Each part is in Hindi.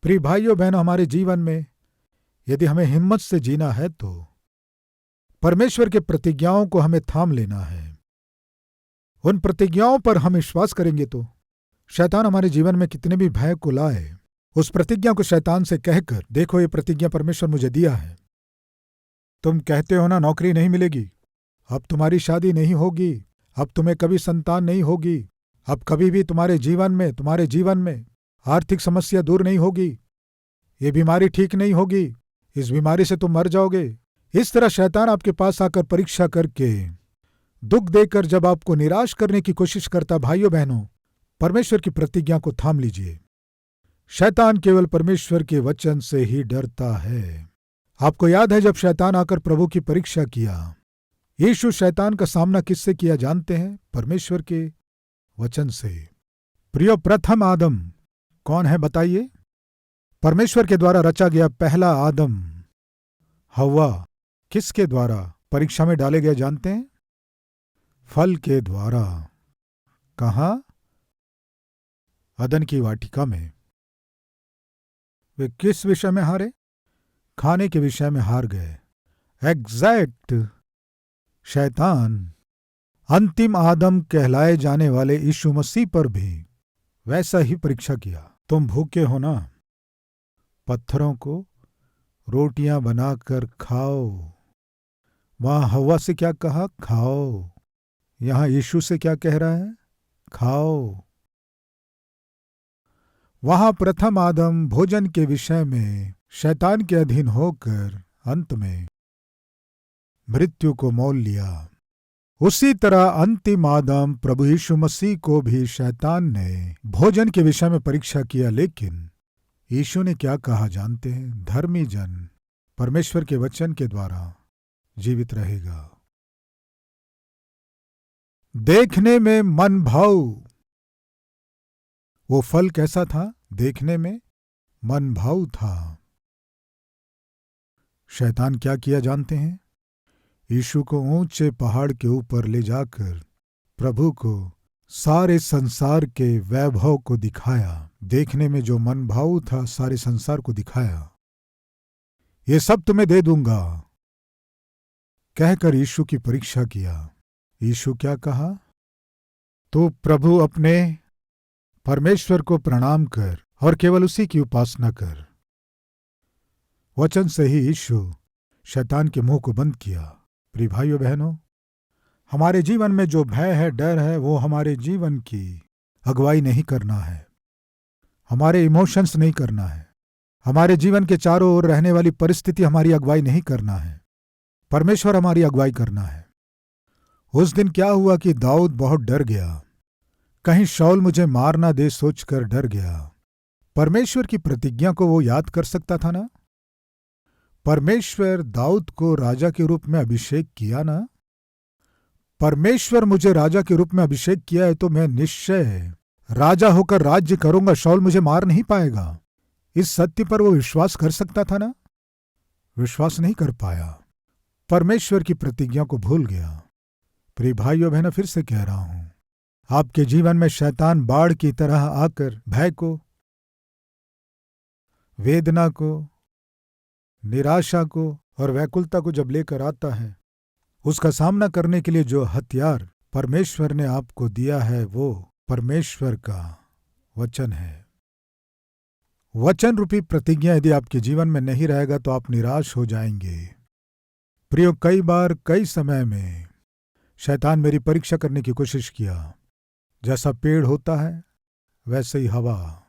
प्रिय भाइयों बहनों, हमारे जीवन में यदि हमें हिम्मत से जीना है तो परमेश्वर के प्रतिज्ञाओं को हमें थाम लेना है। उन प्रतिज्ञाओं पर हम विश्वास करेंगे तो शैतान हमारे जीवन में कितने भी भय को लाए, उस प्रतिज्ञा को शैतान से कहकर, देखो ये प्रतिज्ञा परमेश्वर मुझे दिया है, तुम कहते हो ना नौकरी नहीं मिलेगी, अब तुम्हारी शादी नहीं होगी, अब तुम्हें कभी संतान नहीं होगी, अब कभी भी तुम्हारे जीवन में आर्थिक समस्या दूर नहीं होगी, ये बीमारी ठीक नहीं होगी, इस बीमारी से तुम मर जाओगे। इस तरह शैतान आपके पास आकर परीक्षा करके, दुख देकर जब आपको निराश करने की कोशिश करता, भाइयों बहनों, परमेश्वर की प्रतिज्ञा को थाम लीजिए। शैतान केवल परमेश्वर के वचन से ही डरता है। आपको याद है जब शैतान आकर प्रभु की परीक्षा किया, यीशु शैतान का सामना किससे किया जानते हैं? परमेश्वर के वचन से। प्रियो, प्रथम आदम कौन है बताइए? परमेश्वर के द्वारा रचा गया पहला आदम, हव्वा, किसके द्वारा परीक्षा में डाले गए जानते हैं? फल के द्वारा। कहां? अदन की वाटिका में। वे किस विषय में हारे? खाने के विषय में हार गए। एग्जैक्ट। शैतान अंतिम आदम कहलाए जाने वाले यीशु मसीह पर भी वैसा ही परीक्षा किया। तुम भूखे हो ना, पत्थरों को रोटियां बनाकर खाओ। वहां हव्वा से क्या कहा? खाओ। यहां यीशु से क्या कह रहा है? खाओ। वहां प्रथम आदम भोजन के विषय में शैतान के अधीन होकर अंत में मृत्यु को मोल लिया। उसी तरह अंतिम आदम प्रभु यीशु मसीह को भी शैतान ने भोजन के विषय में परीक्षा किया, लेकिन यीशु ने क्या कहा जानते हैं? धर्मी जन परमेश्वर के वचन के द्वारा जीवित रहेगा। देखने में मन भाऊ। वो फल कैसा था? देखने में मन भाऊ था। शैतान क्या किया जानते हैं? यीशु को ऊंचे पहाड़ के ऊपर ले जाकर प्रभु को सारे संसार के वैभव को दिखाया। देखने में जो मन भाऊ था, सारे संसार को दिखाया। ये सब तुम्हें दे दूंगा कहकर यीशु की परीक्षा किया। यीशु क्या कहा? तो प्रभु अपने परमेश्वर को प्रणाम कर और केवल उसी की उपासना कर। वचन से ही यीशु शैतान के मुंह को बंद किया। प्रिय भाइयों बहनों, हमारे जीवन में जो भय है, डर है, वो हमारे जीवन की अगुवाई नहीं करना है, हमारे इमोशंस नहीं करना है, हमारे जीवन के चारों ओर रहने वाली परिस्थिति हमारी अगुवाई नहीं करना है, परमेश्वर हमारी अगुवाई करना है। उस दिन क्या हुआ कि दाऊद बहुत डर गया। कहीं शाऊल मुझे मार ना दे सोचकर डर गया। परमेश्वर की प्रतिज्ञा को वो याद कर सकता था ना? परमेश्वर दाऊद को राजा के रूप में अभिषेक किया ना? परमेश्वर मुझे राजा के रूप में अभिषेक किया है तो मैं निश्चय राजा होकर राज्य करूंगा, शाऊल मुझे मार नहीं पाएगा। इस सत्य पर वो विश्वास कर सकता था ना? विश्वास नहीं कर पाया, परमेश्वर की प्रतिज्ञा को भूल गया। प्रिय भाइयों बहनों, फिर से कह रहा हूं, आपके जीवन में शैतान बाढ़ की तरह आकर भय को, वेदना को, निराशा को और व्याकुलता को जब लेकर आता है, उसका सामना करने के लिए जो हथियार परमेश्वर ने आपको दिया है वो परमेश्वर का वचन है। वचन रूपी प्रतिज्ञा यदि आपके जीवन में नहीं रहेगा तो आप निराश हो जाएंगे। प्रियो, कई बार कई समय में शैतान मेरी परीक्षा करने की कोशिश किया। जैसा पेड़ होता है वैसे ही हवा,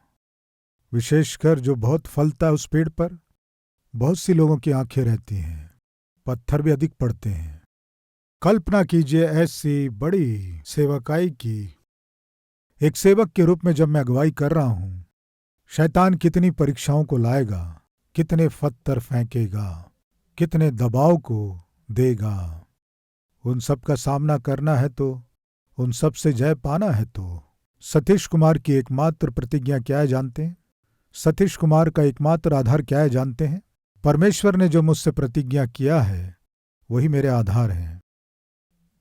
विशेषकर जो बहुत फलता है उस पेड़ पर बहुत सी लोगों की आंखें रहती हैं, पत्थर भी अधिक पड़ते हैं। कल्पना कीजिए ऐसी बड़ी सेवकाई की। एक सेवक के रूप में जब मैं अगुवाई कर रहा हूं, शैतान कितनी परीक्षाओं को लाएगा, कितने पत्थर फेंकेगा, कितने दबाव को देगा। उन सब का सामना करना है तो, उन सब से जय पाना है तो सतीश कुमार की एकमात्र प्रतिज्ञा क्या है जानते हैं? सतीश कुमार का एकमात्र आधार क्या है जानते हैं? परमेश्वर ने जो मुझसे प्रतिज्ञा किया है वही मेरे आधार हैं।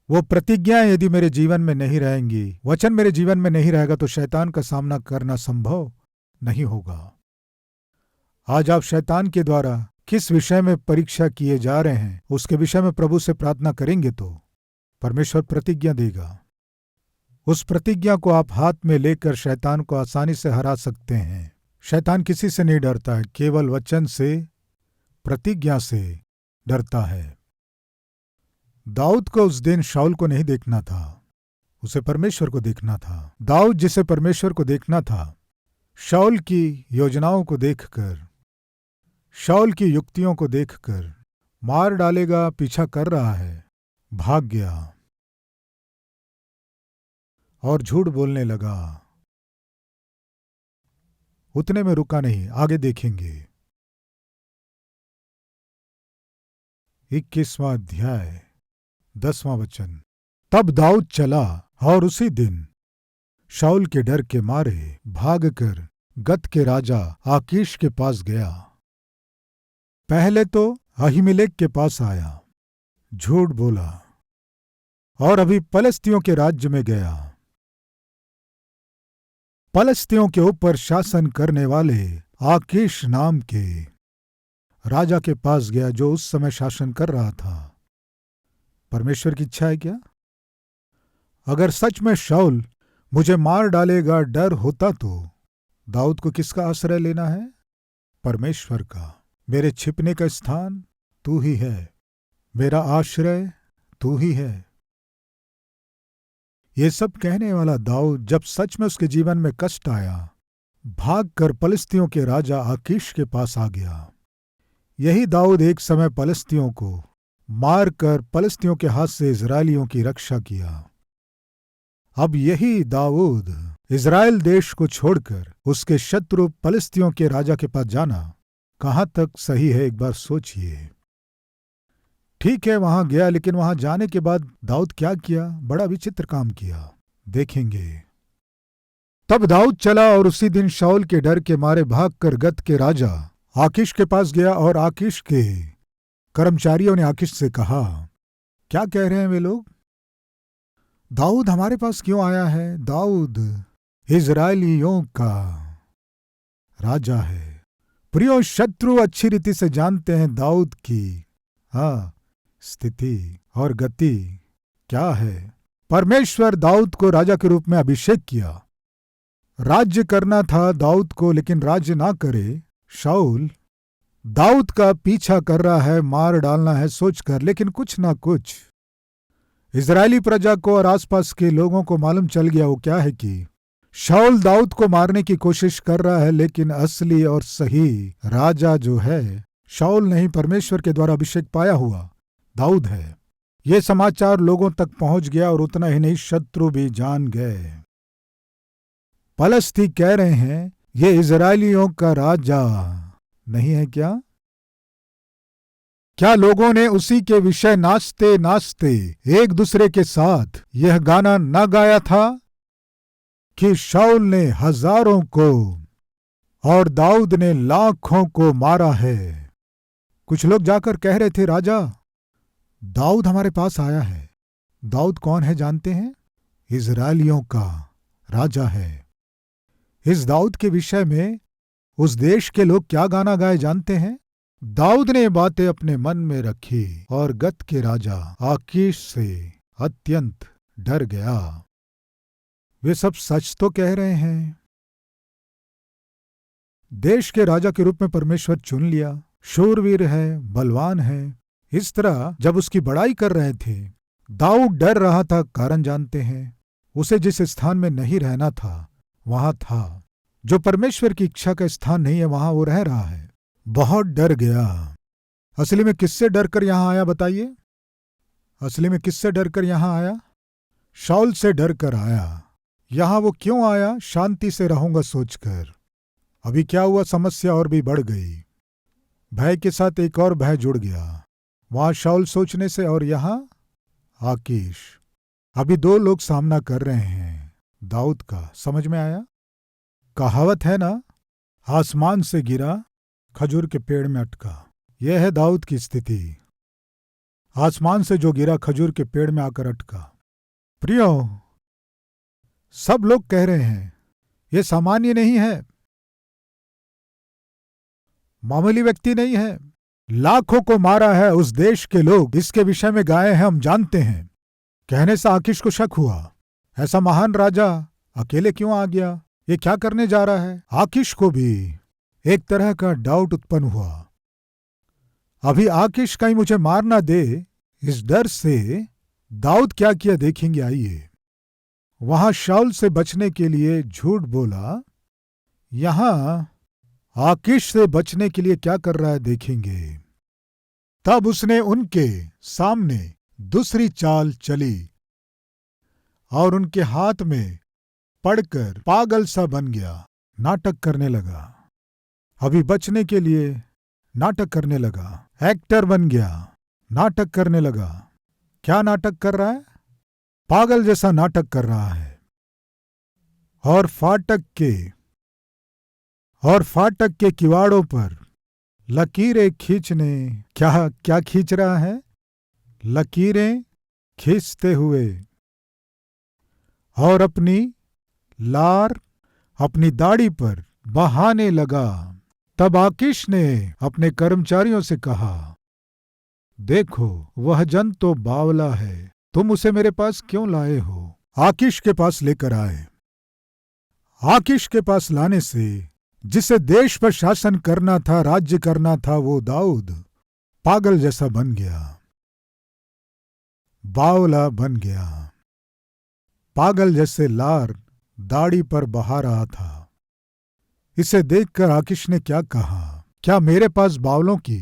वो प्रतिज्ञाएं यदि मेरे जीवन में नहीं रहेंगी, वचन मेरे जीवन में नहीं रहेगा तो शैतान का सामना करना संभव नहीं होगा। आज आप शैतान के द्वारा किस विषय में परीक्षा किए जा रहे हैं उसके विषय में प्रभु से प्रार्थना करेंगे तो परमेश्वर प्रतिज्ञा देगा। उस प्रतिज्ञा को आप हाथ में लेकर शैतान को आसानी से हरा सकते हैं। शैतान किसी से नहीं डरता है, केवल वचन से, प्रतिज्ञा से डरता है। दाऊद को उस दिन शाऊल को नहीं देखना था, उसे परमेश्वर को देखना था। दाऊद जिसे परमेश्वर को देखना था, शाऊल की योजनाओं को देखकर, शाऊल की युक्तियों को देखकर मार डालेगा, पीछा कर रहा है, भाग गया और झूठ बोलने लगा। उतने में रुका नहीं, आगे देखेंगे। 21वां अध्याय 10वां वचन। तब दाऊद चला और उसी दिन शाऊल के डर के मारे भागकर गत के राजा आकीश के पास गया। पहले तो अहीमेलेक के पास आया, झूठ बोला और अभी पलिश्तियों के राज्य में गया। पलिश्तियों के ऊपर शासन करने वाले आकीश नाम के राजा के पास गया, जो उस समय शासन कर रहा था। परमेश्वर की इच्छा है क्या? अगर सच में शाऊल मुझे मार डालेगा डर होता तो दाऊद को किसका आश्रय लेना है? परमेश्वर का। मेरे छिपने का स्थान तू ही है, मेरा आश्रय तू ही है। ये सब कहने वाला दाऊद जब सच में उसके जीवन में कष्ट आया, भागकर पलिश्तियों के राजा आकीश के पास आ गया। यही दाऊद एक समय पलिश्तियों को मारकर पलिश्तियों के हाथ से इजरायलियों की रक्षा किया। अब यही दाऊद इजराइल देश को छोड़कर उसके शत्रु पलिश्तियों के राजा के पास जाना कहां तक सही है, एक बार सोचिए। ठीक है, वहां गया, लेकिन वहां जाने के बाद दाऊद क्या किया? बड़ा विचित्र काम किया, देखेंगे। तब दाऊद चला और उसी दिन शाऊल के डर के मारे भागकर गत के राजा आकीश के पास गया। और आकीश के कर्मचारियों ने आकीश से कहा, क्या कह रहे हैं वे लोग? दाऊद हमारे पास क्यों आया है? दाऊद इजराइलियों का राजा है। प्रियो, शत्रु अच्छी रीति से जानते हैं दाऊद की स्थिति और गति क्या है। परमेश्वर दाऊद को राजा के रूप में अभिषेक किया। राज्य करना था दाऊद को, लेकिन राज्य ना करे। शाऊल दाऊद का पीछा कर रहा है, मार डालना है सोचकर, लेकिन कुछ ना कुछ इजरायली प्रजा को और आसपास के लोगों को मालूम चल गया। वो क्या है कि शाऊल दाऊद को मारने की कोशिश कर रहा है, लेकिन असली और सही राजा जो है शाऊल नहीं, परमेश्वर के द्वारा अभिषेक पाया हुआ दाऊद है। ये समाचार लोगों तक पहुंच गया और उतना ही नहीं, शत्रु भी जान गए। पलिश्ती कह रहे हैं ये इजरायलियों का राजा नहीं है क्या? क्या लोगों ने उसी के विषय नाचते नाचते एक दूसरे के साथ यह गाना न गाया था कि शाऊल ने हजारों को और दाऊद ने लाखों को मारा है? कुछ लोग जाकर कह रहे थे, राजा दाऊद हमारे पास आया है। दाऊद कौन है जानते हैं? इजरायलियों का राजा है। इस दाऊद के विषय में उस देश के लोग क्या गाना गाए जानते हैं? दाऊद ने बातें अपने मन में रखी और गत के राजा आकीश से अत्यंत डर गया। वे सब सच तो कह रहे हैं। देश के राजा के रूप में परमेश्वर चुन लिया, शूरवीर है, बलवान है। इस तरह जब उसकी बड़ाई कर रहे थे, दाऊद डर रहा था। कारण जानते हैं? उसे जिस स्थान में नहीं रहना था वहां था। जो परमेश्वर की इच्छा का स्थान नहीं है वहां वो रह रहा है। बहुत डर गया। असली में किससे डरकर यहां आया बताइए? असली में किससे डरकर यहां आया? शाऊल से डरकर आया। यहां वो क्यों आया? शांति से रहूंगा सोचकर। अभी क्या हुआ? समस्या और भी बढ़ गई। भय के साथ एक और भय जुड़ गया। वहां शाऊल सोचने से और यहां आकीश। अभी दो लोग सामना कर रहे हैं दाऊद का। समझ में आया? कहावत है ना, आसमान से गिरा खजूर के पेड़ में अटका। यह है दाऊद की स्थिति। आसमान से जो गिरा खजूर के पेड़ में आकर अटका। प्रियो, सब लोग कह रहे हैं यह सामान्य नहीं है। मामूली व्यक्ति नहीं है, लाखों को मारा है उस देश के लोग, इसके विषय में गाए हैं, हम जानते हैं। कहने से आकीश को शक हुआ, ऐसा महान राजा अकेले क्यों आ गया, ये क्या करने जा रहा है। आकीश को भी एक तरह का डाउट उत्पन्न हुआ। अभी आकीश कहीं मुझे मार ना दे, इस डर से दाऊद क्या किया देखेंगे। आइए, वहां शाऊल से बचने के लिए झूठ बोला, यहां आकीश से बचने के लिए क्या कर रहा है देखेंगे। तब उसने उनके सामने दूसरी चाल चली और उनके हाथ में पड़कर पागल सा बन गया, नाटक करने लगा। अभी बचने के लिए नाटक करने लगा, एक्टर बन गया, नाटक करने लगा। क्या नाटक कर रहा है, पागल जैसा नाटक कर रहा है। और फाटक के किवाड़ों पर लकीरें खींचने, क्या खींच रहा है, लकीरें खींचते हुए, और अपनी लार अपनी दाढ़ी पर बहाने लगा। तब आकीश ने अपने कर्मचारियों से कहा, देखो वह जन तो बावला है, तुम उसे मेरे पास क्यों लाए हो। आकीश के पास लेकर आए। आकीश के पास लाने से जिसे देश पर शासन करना था, राज्य करना था, वो दाऊद पागल जैसा बन गया, बावला बन गया, पागल जैसे लार दाढ़ी पर बहा रहा था। इसे देखकर आकीश ने क्या कहा, क्या मेरे पास बावलों की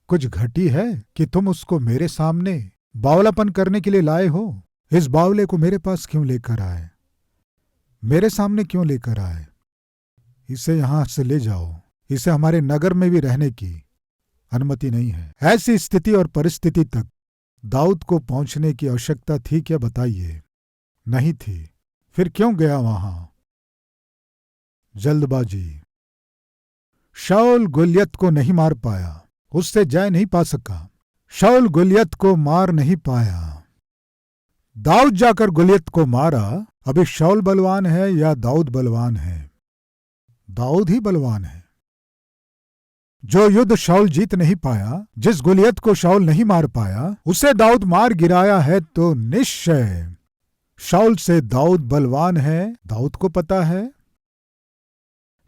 कुछ घटी है कि तुम उसको मेरे सामने बावलापन करने के लिए लाए हो। इस बावले को मेरे पास क्यों लेकर आए, मेरे सामने क्यों लेकर आए। इसे यहां से ले जाओ, इसे हमारे नगर में भी रहने की अनुमति नहीं है। ऐसी स्थिति और परिस्थिति तक दाऊद को पहुंचने की आवश्यकता थी क्या, बताइए। नहीं थी, फिर क्यों गया वहां। जल्दबाजी। शाऊल गोलियत को नहीं मार पाया, उससे जय नहीं पा सका। शाऊल गोलियत को मार नहीं पाया, दाऊद जाकर गोलियत को मारा। अभी शाऊल बलवान है या दाऊद बलवान है, दाऊद ही बलवान है। जो युद्ध शाऊल जीत नहीं पाया, जिस गोलियत को शाऊल नहीं मार पाया, उसे दाऊद मार गिराया है, तो निश्चय शाऊल से दाऊद बलवान है। दाऊद को पता है,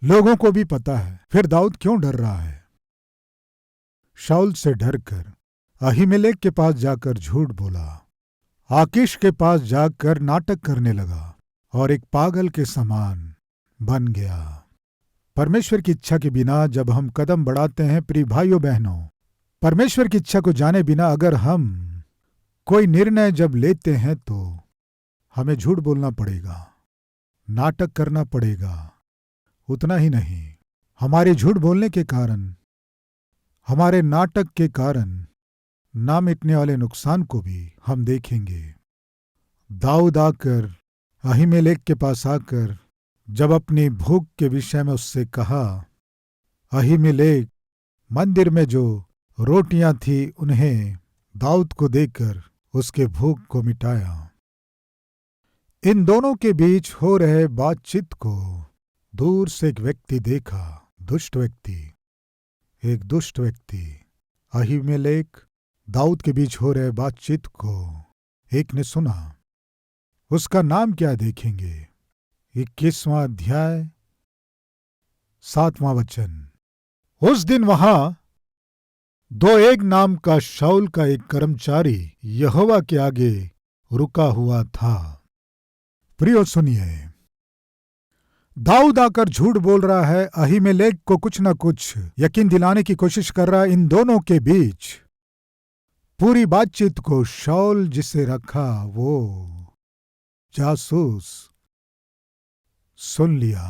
लोगों को भी पता है, फिर दाऊद क्यों डर रहा है। शाऊल से डरकर अहीमेलेक के पास जाकर झूठ बोला, आकीश के पास जाकर नाटक करने लगा और एक पागल के समान बन गया। परमेश्वर की इच्छा के बिना जब हम कदम बढ़ाते हैं, प्रिय भाइयों बहनों, परमेश्वर की इच्छा को जाने बिना अगर हम कोई निर्णय जब लेते हैं तो हमें झूठ बोलना पड़ेगा, नाटक करना पड़ेगा। उतना ही नहीं, हमारे झूठ बोलने के कारण, हमारे नाटक के कारण ना मिटने वाले नुकसान को भी हम देखेंगे। दाऊद आकर अहीमेलेक के पास आकर जब अपनी भूख के विषय में उससे कहा, अहीमेलेक मंदिर में जो रोटियां थी उन्हें दाऊद को देकर उसके भूख को मिटाया। इन दोनों के बीच हो रहे बातचीत को दूर से एक व्यक्ति देखा, दुष्ट व्यक्ति, एक दुष्ट व्यक्ति। अहीमेलेक दाऊद के बीच हो रहे बातचीत को एक ने सुना। उसका नाम क्या देखेंगे, 21वां अध्याय 7वां वचन। उस दिन वहां दोएग नाम का शाऊल का एक कर्मचारी यहोवा के आगे रुका हुआ था। प्रियो सुनिए, दाऊद आकर झूठ बोल रहा है, अहीमेलेक को कुछ न कुछ यकीन दिलाने की कोशिश कर रहा है। इन दोनों के बीच पूरी बातचीत को शाऊल जिसे रखा वो जासूस सुन लिया।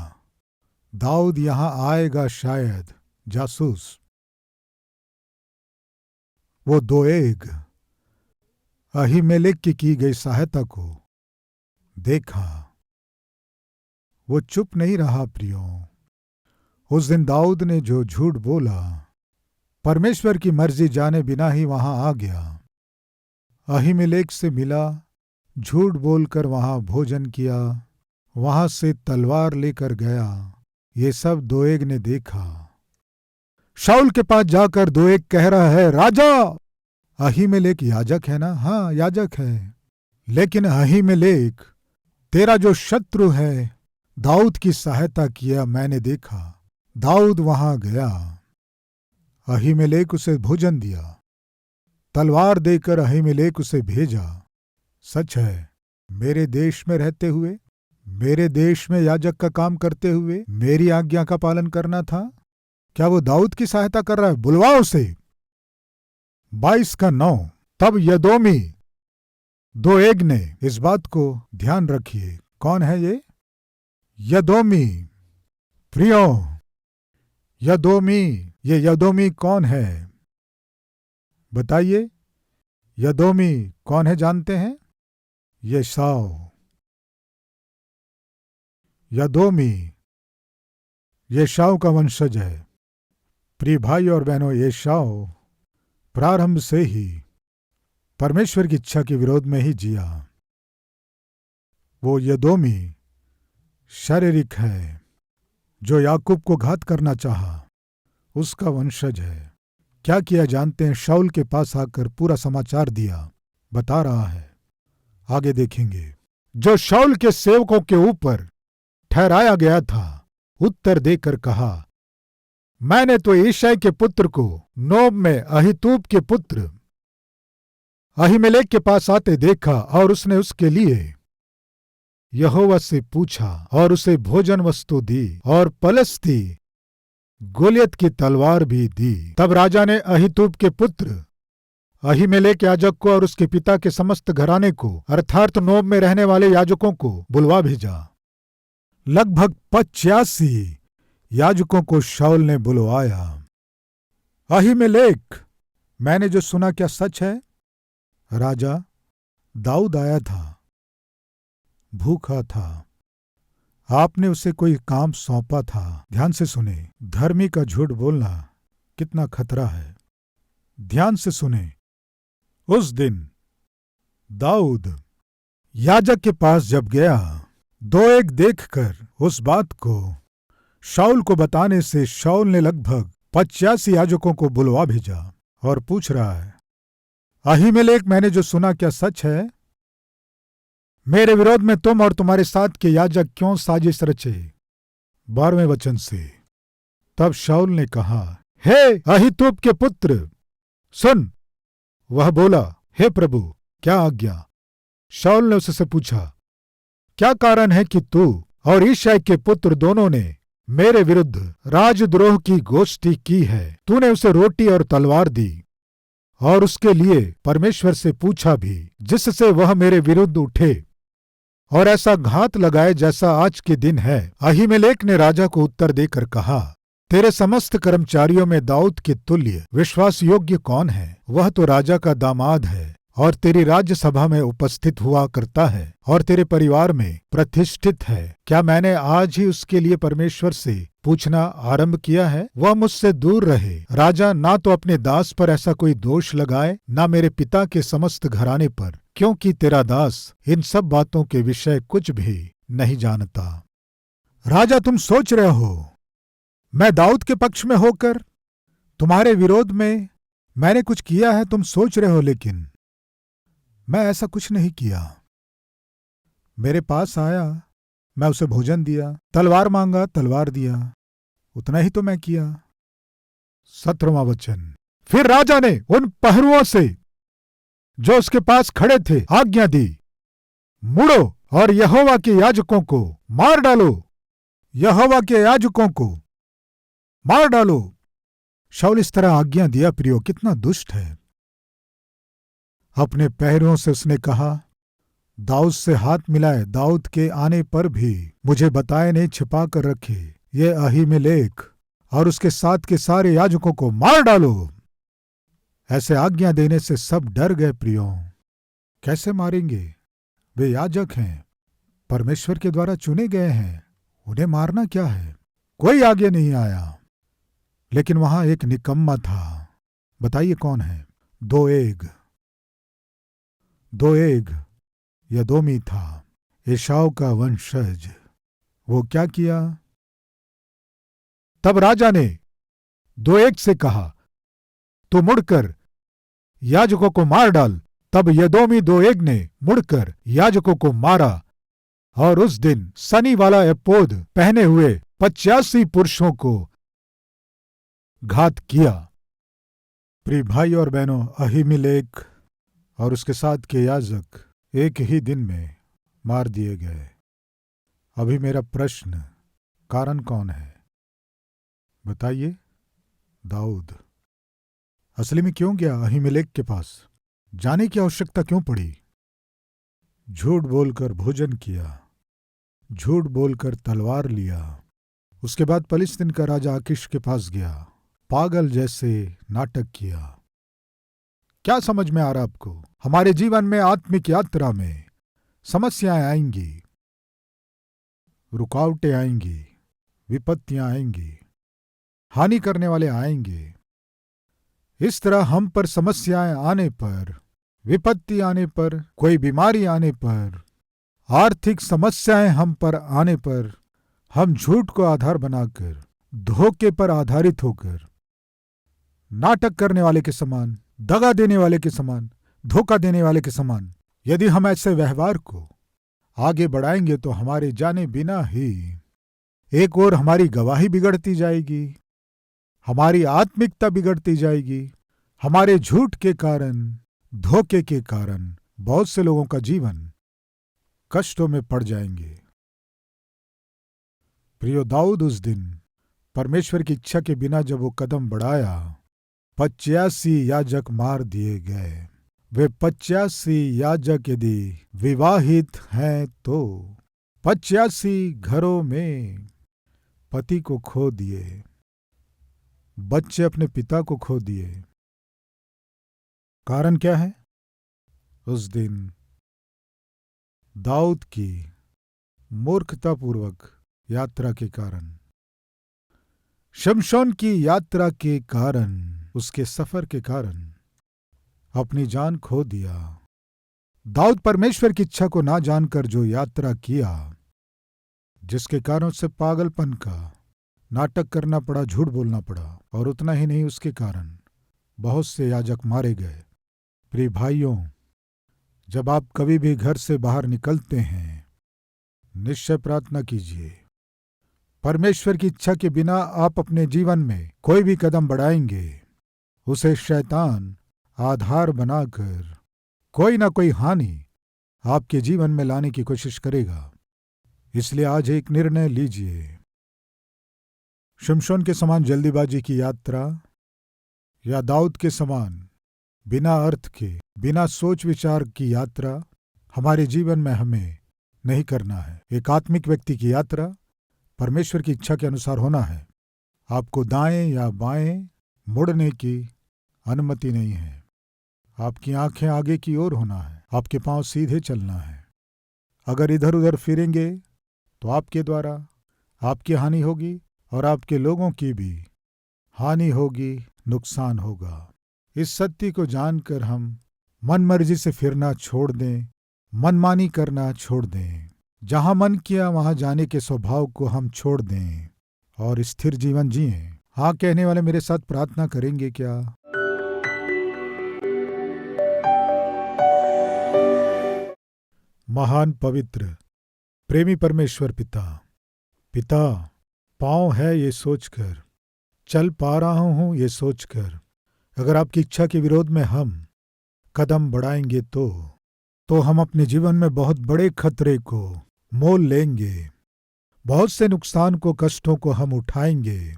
दाऊद यहां आएगा शायद, जासूस। वो दोएग अहीमेलेक की गई सहायता को देखा, वो चुप नहीं रहा। प्रियो, उस दिन दाऊद ने जो झूठ बोला, परमेश्वर की मर्जी जाने बिना ही वहां आ गया, अहीमेलेक से मिला, झूठ बोलकर वहां भोजन किया, वहां से तलवार लेकर गया, ये सब दोएग ने देखा। शाऊल के पास जाकर दोएग कह रहा है, राजा। अहीमेलेक याजक है ना? हाँ, याजक है। लेकिन अहीमेलेक तेरा जो शत्रु है दाऊद की सहायता किया मैंने देखा। दाऊद वहां गया, अहीमेलेक उसे भोजन दिया, तलवार देकर अहीमेलेक उसे भेजा। सच है, मेरे देश में रहते हुए, मेरे देश में याजक का काम करते हुए मेरी आज्ञा का पालन करना था। क्या वो दाऊद की सहायता कर रहा है? बुलवाओ उसे। 22:9। तब यदोमी दोएग ने, इस बात को ध्यान रखिए, कौन है ये? यदोमी। प्रियो, यदोमी, ये यदोमी कौन है? बताइए, यदोमी कौन है? जानते हैं? येशाऊ। यदोमी येशाऊ का वंशज है। प्रिय भाई और बहनों, येशाऊ प्रारंभ से ही परमेश्वर की इच्छा के विरोध में ही जिया। वो यदोमी शारीरिक है, जो याकूब को घात करना चाहा, उसका वंशज है। क्या किया जानते हैं? शाऊल के पास आकर पूरा समाचार दिया, बता रहा है, आगे देखेंगे। जो शाऊल के सेवकों के ऊपर ठहराया गया था, उत्तर देकर कहा, मैंने तो यिशै के पुत्र को नोब में अहीतूब के पुत्र अहीमेलेक के पास आते देखा और उसने उसके लिए यहोवा से पूछा और उसे भोजन वस्तु दी और पलस्ती गोलियत की तलवार भी दी। तब राजा ने अहीतूब के पुत्र अहीमेलेक याजक को और उसके पिता के समस्त घराने को, अर्थात नोब में रहने वाले याजकों को बुलवा भेजा। लगभग 85 याजकों को शाऊल ने बुलवाया। अहीमेलेक, मैंने जो सुना क्या सच है? राजा, दाऊद आया था, भूखा था, आपने उसे कोई काम सौंपा था। ध्यान से सुने, धर्मी का झूठ बोलना कितना खतरा है। ध्यान से सुने। उस दिन दाऊद याजक के पास जब गया, दोएग देखकर उस बात को शाऊल को बताने से शाऊल ने लगभग 85 याजकों को बुलवा भेजा और पूछ रहा है, अहीमेलेक, मैंने जो सुना क्या सच है? मेरे विरोध में तुम और तुम्हारे साथ के याजक क्यों साजिश रचे? 12वें वचन से। तब शाऊल ने कहा, हे अहीतूब के पुत्र, सुन। वह बोला, हे प्रभु, क्या आज्ञा? शाऊल ने उससे पूछा, क्या कारण है कि तू और यिशै के पुत्र दोनों ने मेरे विरुद्ध राजद्रोह की गोष्ठी की है? तूने उसे रोटी और तलवार दी और उसके लिए परमेश्वर से पूछा भी, जिससे वह मेरे विरुद्ध उठे और ऐसा घात लगाए जैसा आज के दिन है। अहीमेलेक ने राजा को उत्तर देकर कहा, तेरे समस्त कर्मचारियों में दाऊद के तुल्य विश्वास योग्य कौन है? वह तो राजा का दामाद है और तेरी राज्यसभा में उपस्थित हुआ करता है और तेरे परिवार में प्रतिष्ठित है। क्या मैंने आज ही उसके लिए परमेश्वर से पूछना आरंभ किया है? वह मुझसे दूर रहे। राजा ना तो अपने दास पर ऐसा कोई दोष लगाए, ना मेरे पिता के समस्त घराने पर, क्योंकि तेरा दास इन सब बातों के विषय कुछ भी नहीं जानता। राजा, तुम सोच रहे हो मैं दाऊद के पक्ष में होकर तुम्हारे विरोध में मैंने कुछ किया है, तुम सोच रहे हो, लेकिन मैं ऐसा कुछ नहीं किया। मेरे पास आया, मैं उसे भोजन दिया, तलवार मांगा, तलवार दिया, उतना ही तो मैं किया। 17वां वचन। फिर राजा ने उन पहरुओं से जो उसके पास खड़े थे आज्ञा दी, मुड़ो और यहोवा के याजकों को मार डालो, यहोवा के याजकों को मार डालो। शाऊल इस तरह आज्ञा दिया। प्रियो, कितना दुष्ट है। अपने पैरों से उसने कहा, दाऊद से हाथ मिलाए, दाऊद के आने पर भी मुझे बताए नहीं, छिपा कर रखे, ये अहीमेलेक और उसके साथ के सारे याजकों को मार डालो। ऐसे आज्ञा देने से सब डर गए। प्रियो, कैसे मारेंगे? वे याजक हैं, परमेश्वर के द्वारा चुने गए हैं, उन्हें मारना क्या है? कोई आगे नहीं आया। लेकिन वहां एक निकम्मा था। बताइए कौन है? दोएग यदोमी था, एसाव का वंशज। वो क्या किया? तब राजा ने दोएग से कहा, तू मुड़कर याजकों को मार डाल। तब यदोमी दोएग ने मुड़कर याजकों को मारा, और उस दिन सनी वाला एपोद पहने हुए 85 पुरुषों को घात किया। प्रिय भाई और बहनों, अहीमेलेक और उसके साथ के याजक एक ही दिन में मार दिए गए। अभी मेरा प्रश्न, कारण कौन है? बताइए। दाऊद। असली में क्यों गया अहीमेलेक के पास? जाने की आवश्यकता क्यों पड़ी? झूठ बोलकर भोजन किया, झूठ बोलकर तलवार लिया। उसके बाद पलिस्तीन का राजा आकीश के पास गया, पागल जैसे नाटक किया। क्या समझ में आ रहा आपको? हमारे जीवन में, आत्मिक यात्रा में समस्याएं आएंगी, रुकावटें आएंगी, विपत्तियां आएंगी, हानि करने वाले आएंगे। इस तरह हम पर समस्याएं आने पर, विपत्ति आने पर, कोई बीमारी आने पर, आर्थिक समस्याएं हम पर आने पर, हम झूठ को आधार बनाकर, धोखे पर आधारित होकर, नाटक करने वाले के समान, दगा देने वाले के समान, धोखा देने वाले के समान यदि हम ऐसे व्यवहार को आगे बढ़ाएंगे तो हमारे जाने बिना ही एक ओर हमारी गवाही बिगड़ती जाएगी, हमारी आत्मिकता बिगड़ती जाएगी। हमारे झूठ के कारण, धोखे के कारण बहुत से लोगों का जीवन कष्टों में पड़ जाएंगे। प्रियो, दाऊद उस दिन परमेश्वर की इच्छा के बिना जब वो कदम बढ़ाया, 85 याजक मार दिए गए। वे 85 याजक यदि विवाहित हैं तो 85 घरों में पति को खो दिए, बच्चे अपने पिता को खो दिए। कारण क्या है? उस दिन दाऊद की मूर्खतापूर्वक यात्रा के कारण, शमशोन की यात्रा के कारण, उसके सफर के कारण अपनी जान खो दिया। दाऊद परमेश्वर की इच्छा को ना जानकर जो यात्रा किया, जिसके कारण उसे पागलपन का नाटक करना पड़ा, झूठ बोलना पड़ा, और उतना ही नहीं, उसके कारण बहुत से याजक मारे गए। प्रिय भाइयों, जब आप कभी भी घर से बाहर निकलते हैं, निश्चय प्रार्थना कीजिए। परमेश्वर की इच्छा के बिना आप अपने जीवन में कोई भी कदम बढ़ाएंगे, उसे शैतान आधार बनाकर कोई ना कोई हानि आपके जीवन में लाने की कोशिश करेगा। इसलिए आज एक निर्णय लीजिए। शमशोन के समान जल्दीबाजी की यात्रा या दाऊद के समान बिना अर्थ के, बिना सोच विचार की यात्रा हमारे जीवन में हमें नहीं करना है। एक आत्मिक व्यक्ति की यात्रा परमेश्वर की इच्छा के अनुसार होना है। आपको दाएं या बाएं मुड़ने की अनुमति नहीं है। आपकी आंखें आगे की ओर होना है, आपके पांव सीधे चलना है। अगर इधर उधर फिरेंगे तो आपके द्वारा आपकी हानि होगी और आपके लोगों की भी हानि होगी, नुकसान होगा। इस सत्य को जानकर हम मनमर्जी से फिरना छोड़ दें, मनमानी करना छोड़ दें, जहां मन किया वहां जाने के स्वभाव को हम छोड़ दें और स्थिर जीवन जिएं। हाँ कहने वाले मेरे साथ प्रार्थना करेंगे क्या? महान पवित्र प्रेमी परमेश्वर पिता, पाँव है ये सोचकर, चल पा रहा हूं ये सोचकर, अगर आपकी इच्छा के विरोध में हम कदम बढ़ाएंगे तो हम अपने जीवन में बहुत बड़े खतरे को मोल लेंगे, बहुत से नुकसान को, कष्टों को हम उठाएंगे।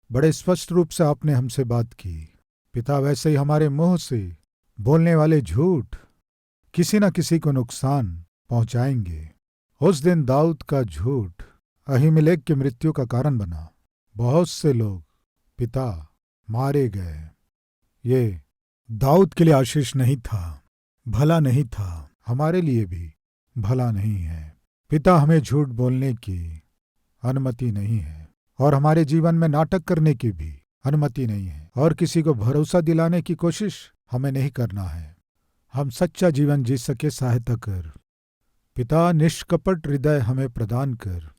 बड़े स्पष्ट रूप से आपने हमसे बात की पिता। वैसे ही हमारे मुंह से बोलने वाले झूठ किसी न किसी को नुकसान पहुंचाएंगे। उस दिन दाऊद का झूठ अहीमेलेक की मृत्यु का कारण बना। बहुत से लोग पिता मारे गए। ये दाऊद के लिए आशीष नहीं था, भला नहीं था, हमारे लिए भी भला नहीं है। पिता, हमें झूठ बोलने की अनुमति नहीं है और हमारे जीवन में नाटक करने की भी अनुमति नहीं है और किसी को भरोसा दिलाने की कोशिश हमें नहीं करना है। हम सच्चा जीवन जी सके सहायता कर। पिता, निष्कपट हृदय हमें प्रदान कर,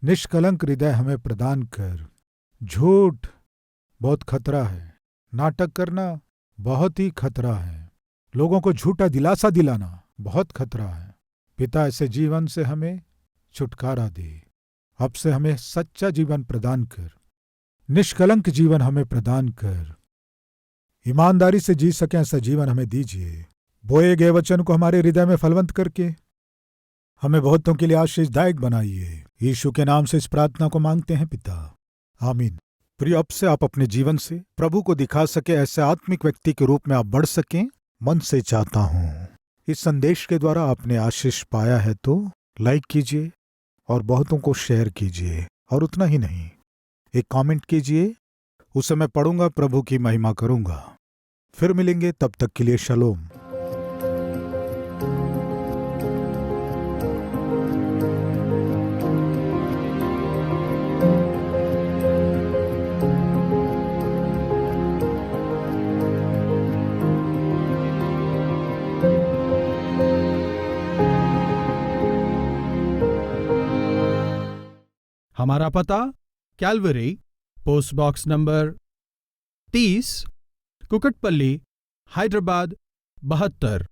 निष्कलंक हृदय हमें प्रदान कर, झूठ बहुत खतरा है, नाटक करना बहुत ही खतरा है, लोगों को झूठा दिलासा दिलाना बहुत खतरा है। पिता ऐसे जीवन से हमें छुटकारा दे, अब से हमें सच्चा जीवन प्रदान कर, निष्कलंक जीवन हमें प्रदान कर, ईमानदारी से जी सकें ऐसा जीवन हमें दीजिए। बोए गए वचन को हमारे हृदय में फलवंत करके हमें बहुतों के लिए आशीषदायक बनाइए। यीशु के नाम से इस प्रार्थना को मांगते हैं पिता, आमीन। प्रिय, अब से आप अपने जीवन से प्रभु को दिखा सके ऐसे आत्मिक व्यक्ति के रूप में आप बढ़ सकें, मन से चाहता हूं। इस संदेश के द्वारा आपने आशीष पाया है तो लाइक कीजिए और बहुतों को शेयर कीजिए, और उतना ही नहीं, एक कमेंट कीजिए, उसे मैं पढ़ूंगा, प्रभु की महिमा करूंगा। फिर मिलेंगे, तब तक के लिए शलोम। हमारा पता Calvary, post box number 30, Kukatpally, Hyderabad 72।